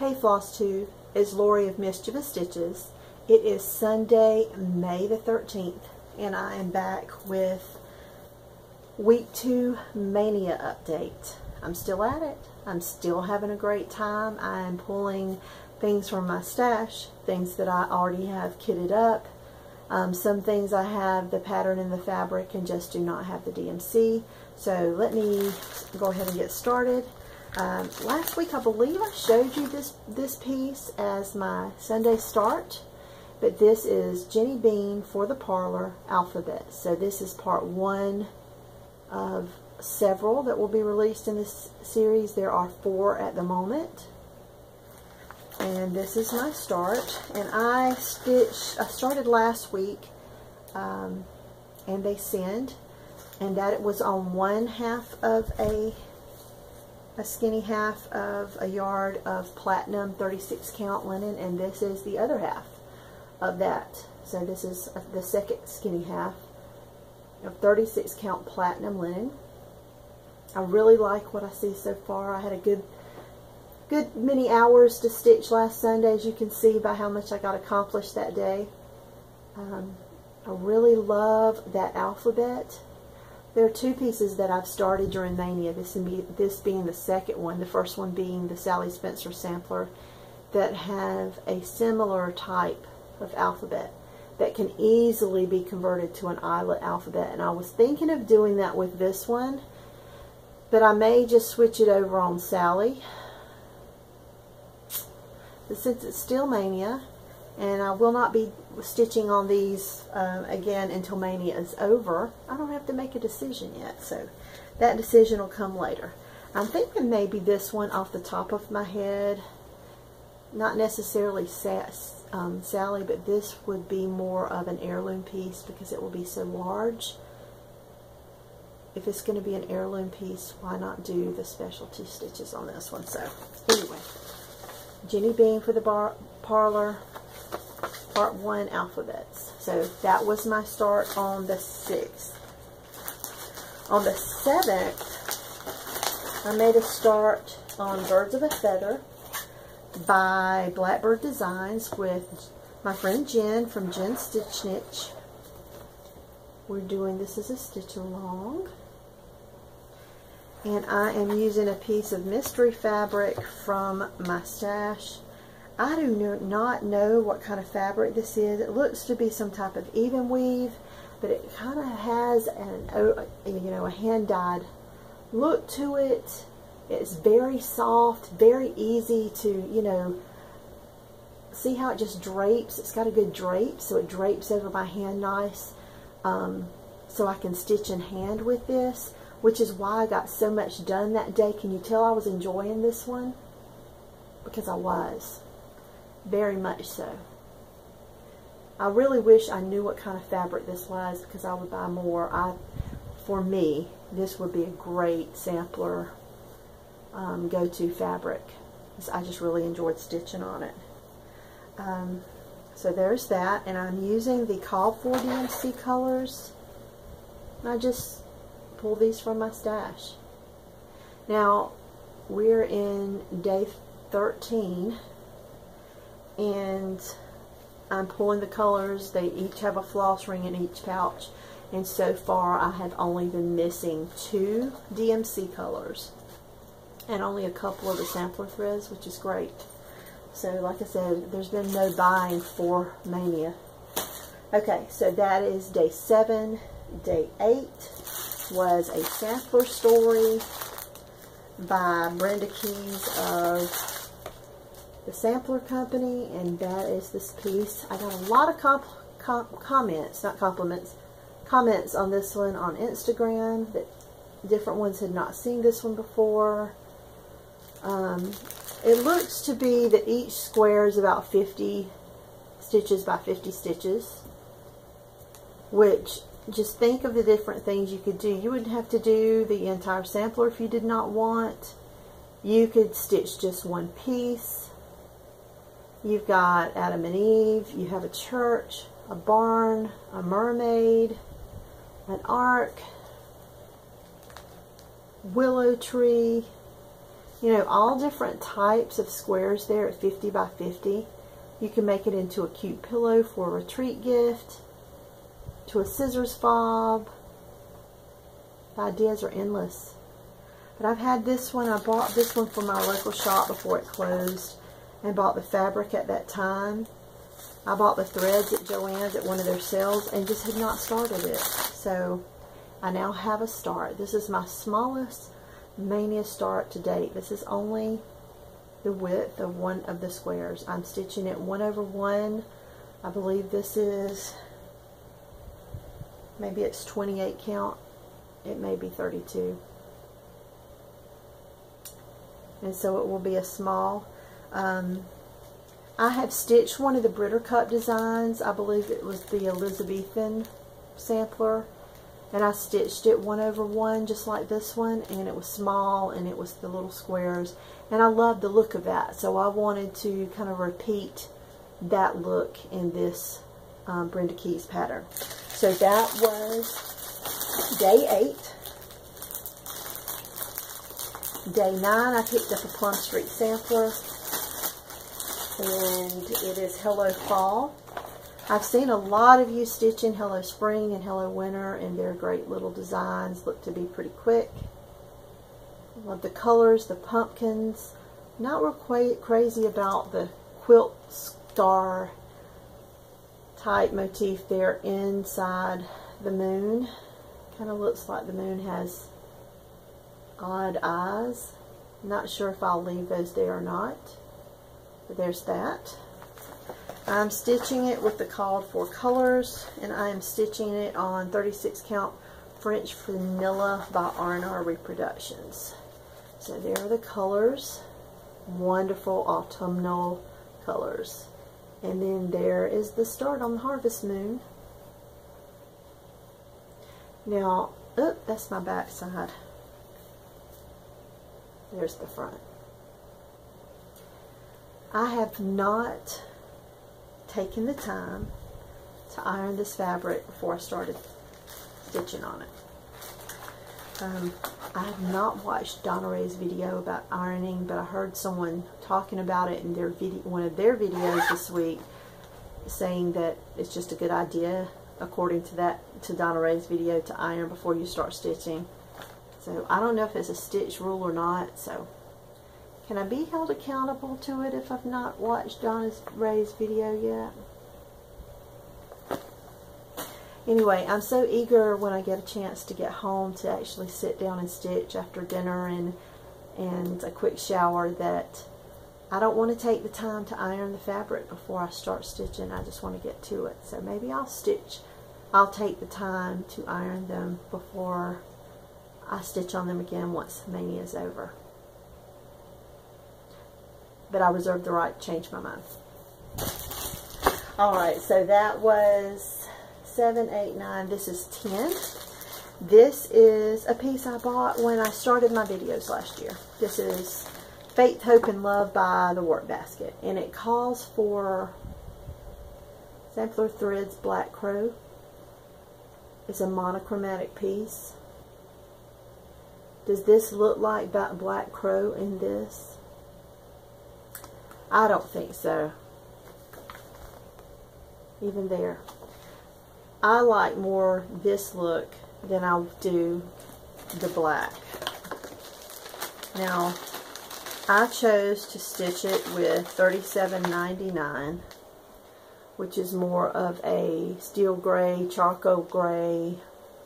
Hey Flosstube, it's Lori of Mischievous Stitches. It is Sunday, May the 13th, and I am back with Week 2 MAYnia update. I'm still at it. I'm still having a great time. I am pulling things from my stash, things that I already have kitted up. Some things I have the pattern and the fabric and just do not have the DMC. So let me go ahead and get started. Last week I believe I showed you this piece as my Sunday start, but this is Jenny Bean for the Parlor Alphabet. So this is part one of several that will be released in this series. There are 4 at the moment, and this is my start. And I started last week, and they send, and that it was on 1/2 of a skinny half of a yard of platinum 36 count linen, and this is the other half of that. So this is the second skinny half of 36 count platinum linen. I really like what I see so far. I had a good many hours to stitch last Sunday, as you can see by how much I got accomplished that day. I really love that alphabet. There are 2 pieces that I've started during MAYnia, this being the second one, the first one being the Sally Spencer sampler, that have a similar type of alphabet that can easily be converted to an eyelet alphabet. And I was thinking of doing that with this one, but I may just switch it over on Sally. But since it's still MAYnia, and I will not be stitching on these again until MAYnia is over, I don't have to make a decision yet, so that decision will come later. I'm thinking maybe this one off the top of my head, not necessarily Sally, but this would be more of an heirloom piece because it will be so large. If it's going to be an heirloom piece, why not do the specialty stitches on this one? So anyway, Jenny Bean for the Parlor, Part 1 alphabets. So that was my start on the 6th. On the 7th, I made a start on Birds of a Feather by Blackbird Designs with my friend Jen from Jen Stitch Knitch. We're doing this as a stitch along. And I am using a piece of mystery fabric from my stash. I do not know what kind of fabric this is. It looks to be some type of even weave, but it kind of has a hand-dyed look to it. It's very soft, very easy to, see how it just drapes. It's got a good drape, so it drapes over my hand nice. So I can stitch in hand with this, which is why I got so much done that day. Can you tell I was enjoying this one? Because I was. Very much so. I really wish I knew what kind of fabric this was because I would buy more. For me, this would be a great sampler go-to fabric. I just really enjoyed stitching on it. So there's that, and I'm using the called for DMC colors. I just pulled these from my stash. Now we're in day 13. And I'm pulling the colors. They each have a floss ring in each pouch, and so far I have only been missing 2 DMC colors and only a couple of the sampler threads, which is great. So like I said, there's been no buying for MAYnia. Okay, so that is day 7. Day 8 was a sampler story by Brenda Keys of the Sampler Company, and that is this piece. I got a lot of comments, not compliments, comments on this one on Instagram, that different ones had not seen this one before. It looks to be that each square is about 50 stitches by 50 stitches, which, just think of the different things you could do. You wouldn't have to do the entire sampler if you did not want. You could stitch just one piece. You've got Adam and Eve, you have a church, a barn, a mermaid, an ark, willow tree, You know, all different types of squares there at 50 by 50. You can make it into a cute pillow for a retreat gift, to a scissors fob. The ideas are endless. But I've had this one. I bought this one from my local shop before it closed and bought the fabric at that time. I bought the threads at Joann's at one of their sales and just had not started it. So I now have a start. This is my smallest MAYnia start to date. This is only the width of one of the squares. I'm stitching it 1/1. I believe this is, maybe it's 28 count. It may be 32. And so it will be a small. I have stitched one of the Britter Cup designs. I believe it was the Elizabethan sampler. And I stitched it 1/1 just like this one. And it was small and it was the little squares. And I love the look of that. So I wanted to kind of repeat that look in this Brenda Keys pattern. So that was day 8. Day 9, I picked up a Plum Street sampler, and it is Hello Fall. I've seen a lot of you stitching Hello Spring and Hello Winter, and they're great little designs, look to be pretty quick. I love the colors, the pumpkins. Not real quite crazy about the quilt star type motif there inside the moon. Kind of looks like the moon has odd eyes. Not sure if I'll leave those there or not, but there's that. I'm stitching it with the called for colors, and I am stitching it on 36 count French Vanilla by R&R Reproductions. So there are the colors, wonderful autumnal colors. And then there is the start on the Harvest Moon. Now, that's my back side. There's the front. I have not taken the time to iron this fabric before I started stitching on it. I have not watched Donna Ray's video about ironing, but I heard someone talking about it in their video, one of their videos this week, saying that it's just a good idea, according to Donna Ray's video, to iron before you start stitching. So I don't know if it's a stitch rule or not, so can I be held accountable to it if I've not watched Donna Ray's video yet? Anyway, I'm so eager when I get a chance to get home to actually sit down and stitch after dinner and a quick shower that I don't want to take the time to iron the fabric before I start stitching. I just want to get to it. So maybe I'll take the time to iron them before I stitch on them again once MAYnia is over. But I reserve the right to change my mind. Alright, so that was 7, 8, 9. This is 10. This is a piece I bought when I started my videos last year. This is Faith, Hope, and Love by the Work Basket. And it calls for Sampler Threads Black Crow. It's a monochromatic piece. Does this look like Black Crow in this? I don't think so. Even there. I like more this look than I do the black. Now, I chose to stitch it with 37.99, which is more of a steel gray, charcoal gray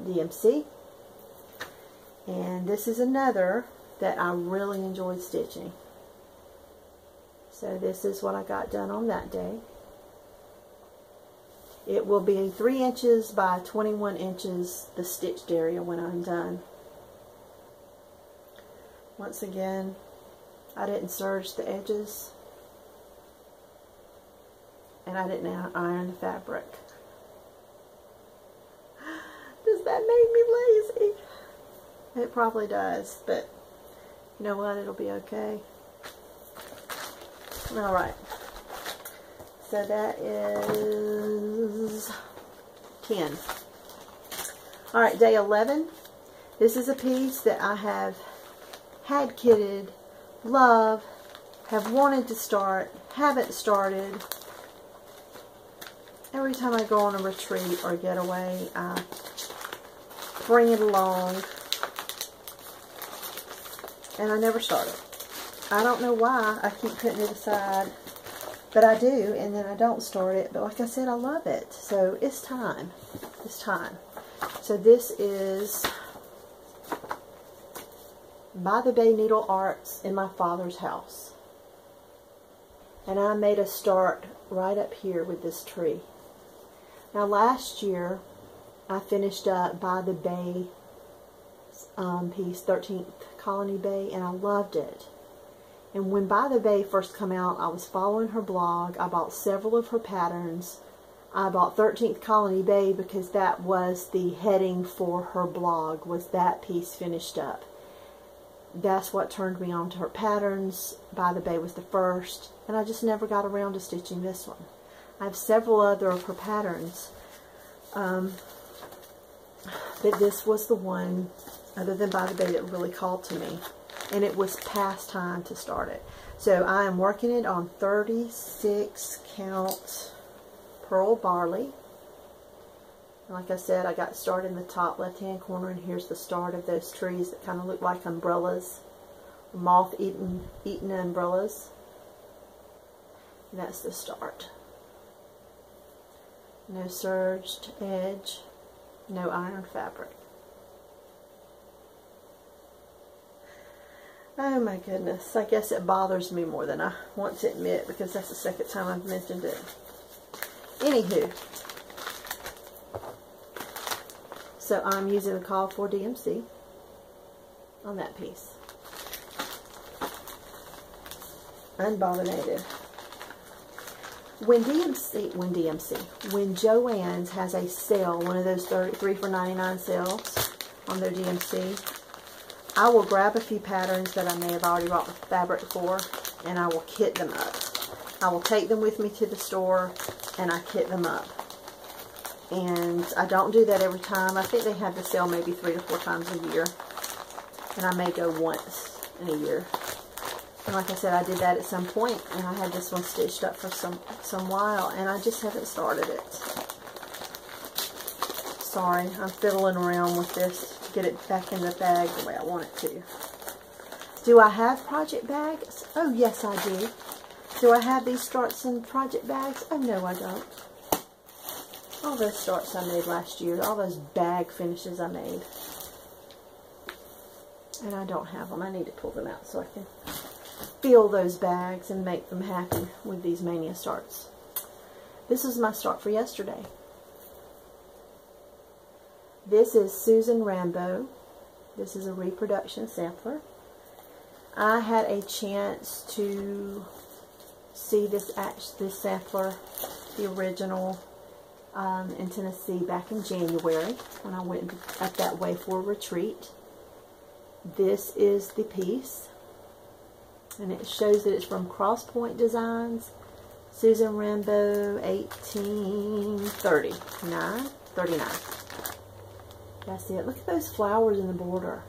DMC. And this is another that I really enjoyed stitching. So this is what I got done on that day. It will be 3 inches by 21 inches, the stitched area, when I'm done. Once again, I didn't serge the edges, and I didn't iron the fabric. Does that make me lazy? It probably does, but you know what? It'll be okay. Alright. So that is 10. Alright, day 11. This is a piece that I have had kitted love, have wanted to start, haven't started. Every time I go on a retreat or a getaway, I bring it along, and I never start it. I don't know why I keep putting it aside, but I do, and then I don't start it. But like I said, I love it, so it's time. It's time. So this is By the Bay Needle Arts in my father's house. And I made a start right up here with this tree. Now last year, I finished up By the Bay piece, 13th Colony Bay, and I loved it. And when By the Bay first came out, I was following her blog. I bought several of her patterns. I bought 13th Colony Bay because that was the heading for her blog, was that piece finished up. That's what turned me on to her patterns. By the Bay was the first, and I just never got around to stitching this one. I have several other of her patterns, but this was the one, other than By the Bay, that really called to me, and it was past time to start it. So I am working it on 36 count pearl barley. Like I said, I got started in the top left hand corner, and here's the start of those trees that kind of look like umbrellas, moth-eaten umbrellas. And that's the start. No serged edge, no iron fabric. Oh my goodness, I guess it bothers me more than I want to admit, because that's the second time I've mentioned it. Anywho, so I'm using the Call for DMC on that piece. Unbobbinated. When Joann's has a sale, one of those 3 for $99 sales on their DMC, I will grab a few patterns that I may have already bought the fabric for, and I will kit them up. I will take them with me to the store, and I kit them up. And I don't do that every time. I think they have the sale maybe 3 to 4 times a year, and I may go once in a year. And like I said, I did that at some point, and I had this one stitched up for some while, and I just haven't started it. Sorry, I'm fiddling around with this to get it back in the bag the way I want it to. Do I have project bags? Oh, yes, I do. Do I have these starts in project bags? Oh, no, I don't. All those starts I made last year, all those bag finishes I made. And I don't have them. I need to pull them out so I can fill those bags and make them happy with these MAYnia starts. This is my start for yesterday. This is Susan Rambo. This is a reproduction sampler. I had a chance to see this sampler, the original, in Tennessee back in January when I went up that way for a retreat. This is the piece, and it shows that it's from Cross Point Designs, Susan Rambo, 1839. That's it. Look at those flowers in the border.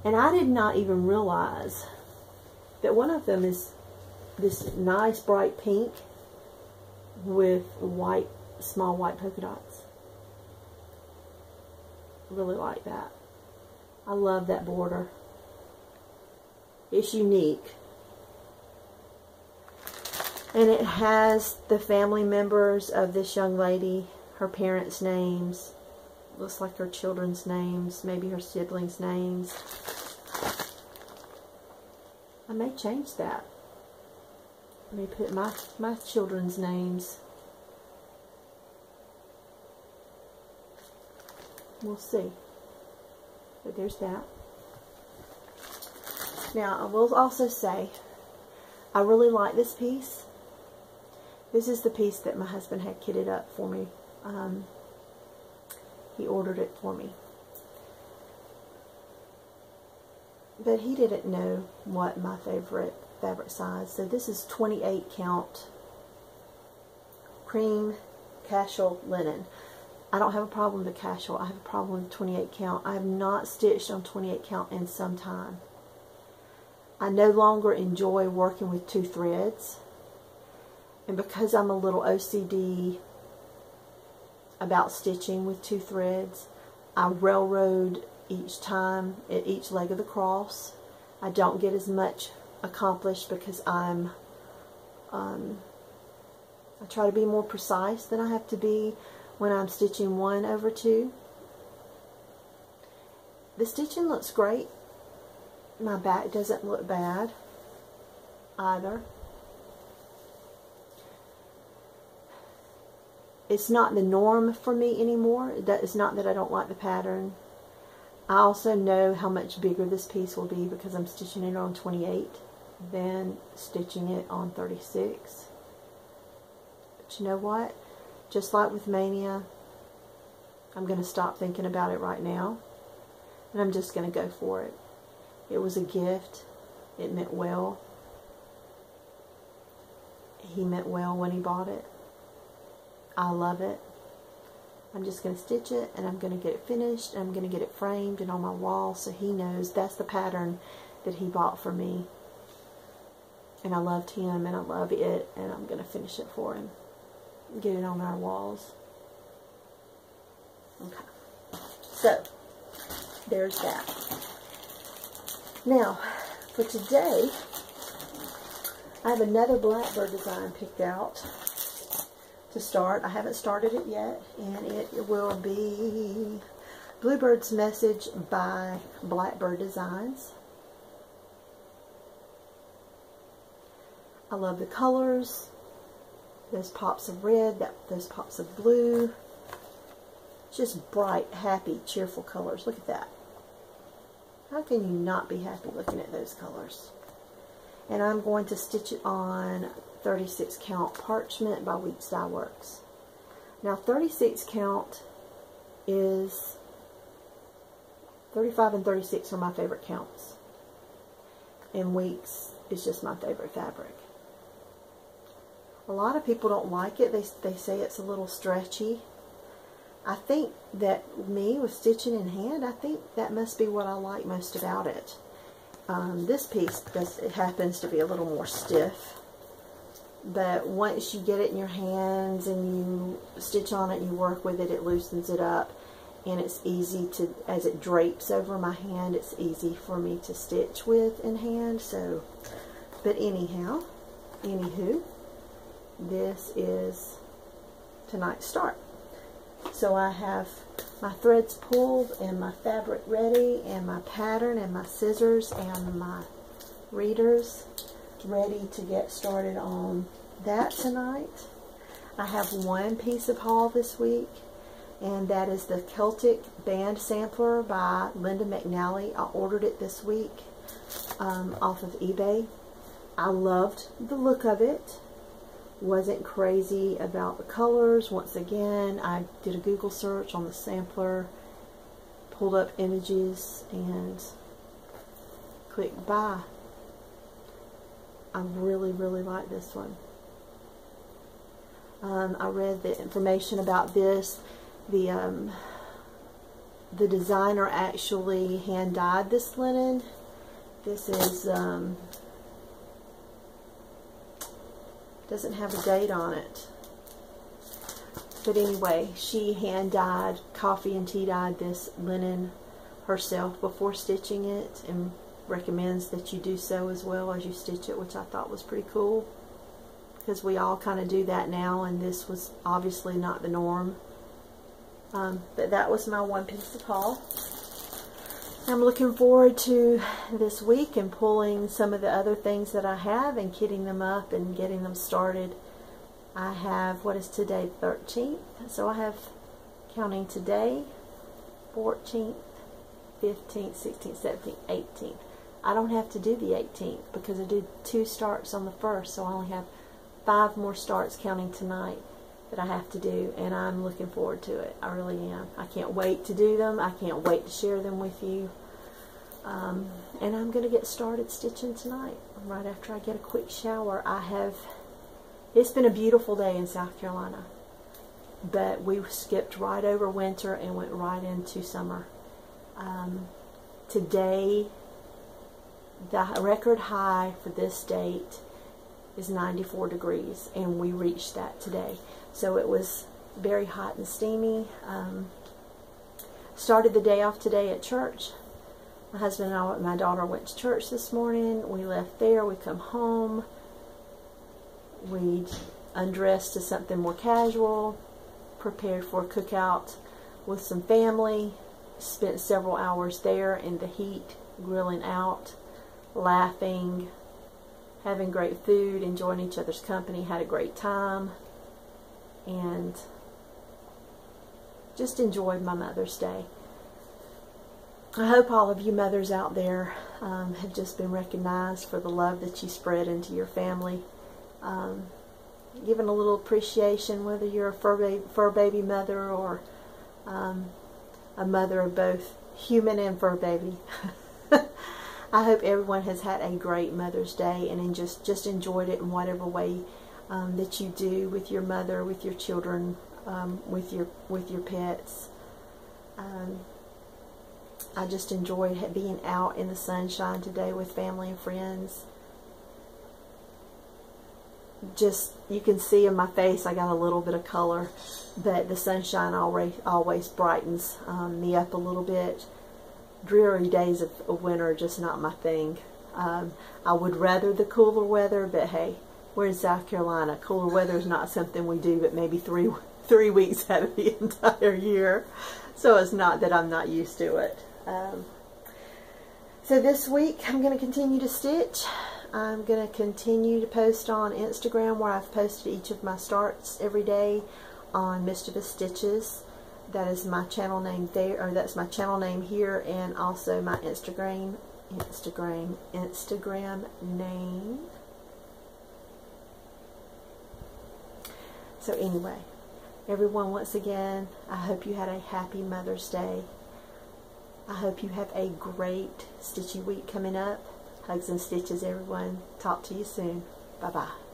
And I did not even realize that one of them is this nice bright pink with white, small white polka dots. Really like that. I love that border. It's unique. And it has the family members of this young lady, her parents' names. Looks like her children's names, maybe her siblings' names. I may change that. I may put my children's names. We'll see. But there's that. Now, I will also say, I really like this piece. This is the piece that my husband had kitted up for me. He ordered it for me. But he didn't know what my favorite fabric size. So this is 28 count cream casual linen. I don't have a problem with the casual. I have a problem with 28 count. I have not stitched on 28 count in some time. I no longer enjoy working with 2 threads. And because I'm a little OCD about stitching with 2 threads, I railroad each time at each leg of the cross. I don't get as much accomplished because I try to be more precise than I have to be when I'm stitching 1 over 2. The stitching looks great. My back doesn't look bad either. It's not the norm for me anymore. It's not that I don't like the pattern. I also know how much bigger this piece will be because I'm stitching it on 28 than stitching it on 36. But you know what? Just like with MAYnia, I'm going to stop thinking about it right now. And I'm just going to go for it. It was a gift. It meant well. He meant well when he bought it. I love it. I'm just going to stitch it, and I'm going to get it finished, and I'm going to get it framed and on my wall so he knows that's the pattern that he bought for me. And I loved him, and I love it, and I'm going to finish it for him. Get it on our walls. Okay. So, there's that. Now, for today, I have another Blackbird design picked out to start. I haven't started it yet, and it will be Bluebird's Message by Blackbird Designs. I love the colors, those pops of red, those pops of blue. Just bright, happy, cheerful colors. Look at that. How can you not be happy looking at those colors? And I'm going to stitch it on 36 count parchment by Weeks Dye Works. Now 36 count is 35 and 36 are my favorite counts, and Weeks is just my favorite fabric. A lot of people don't like it. They say it's a little stretchy. I think that me with stitching in hand, I think that must be what I like most about it. This piece it happens to be a little more stiff. But once you get it in your hands and you stitch on it and you work with it, it loosens it up. And it's easy to, as it drapes over my hand, it's easy for me to stitch with in hand. So, but anyhow, anywho, this is tonight's start. So I have my threads pulled and my fabric ready and my pattern and my scissors and my readers ready to get started on that tonight. I have one piece of haul this week, and that is the Celtic Band Sampler by Linda McNally. I ordered it this week off of eBay. I loved the look of it. Wasn't crazy about the colors. Once again, I did a Google search on the sampler, pulled up images, and clicked buy. I really, really like this one. I read the information about this. The designer actually hand dyed this linen. This is doesn't have a date on it, but anyway, she hand dyed, coffee and tea dyed this linen herself before stitching it, and recommends that you do so as well as you stitch it, which I thought was pretty cool, because we all kind of do that now, and this was obviously not the norm. But that was my one piece of haul. I'm looking forward to this week and pulling some of the other things that I have and kitting them up and getting them started. I have, what is today, 13th? So I have, counting today, 14th, 15th, 16th, 17th, 18th. I don't have to do the 18th because I did 2 starts on the 1st, so I only have 5 more starts counting tonight that I have to do, and I'm looking forward to it. I really am. I can't wait to do them. I can't wait to share them with you. And I'm going to get started stitching tonight right after I get a quick shower. It's been a beautiful day in South Carolina, but we skipped right over winter and went right into summer. Today The record high for this date is 94 degrees, and we reached that today. So it was very hot and steamy. Started the day off today at church. My husband and my daughter went to church this morning. We left there. We come home. We undressed to something more casual. Prepared for a cookout with some family. Spent several hours there in the heat, grilling out, laughing, having great food, enjoying each other's company. Had a great time. And just enjoyed my Mother's Day. I hope all of you mothers out there have just been recognized for the love that you spread into your family. Given a little appreciation, whether you're a fur baby mother or a mother of both human and fur baby. I hope everyone has had a great Mother's Day and just enjoyed it in whatever way that you do with your mother, with your children, with your pets. I just enjoyed being out in the sunshine today with family and friends. Just, you can see in my face I got a little bit of color, but the sunshine always brightens me up a little bit. Dreary days of winter are just not my thing. I would rather the cooler weather, but hey, we're in South Carolina. Cooler weather is not something we do but maybe three weeks out of the entire year. So it's not that I'm not used to it. So this week I'm going to continue to stitch. I'm going to continue to post on Instagram, where I've posted each of my starts every day on Mischievous Stitches. That is my channel name there, or that's my channel name here, and also my Instagram name. So anyway, everyone, once again, I hope you had a happy Mother's Day. I hope you have a great stitchy week coming up. Hugs and stitches, everyone. Talk to you soon. Bye-bye.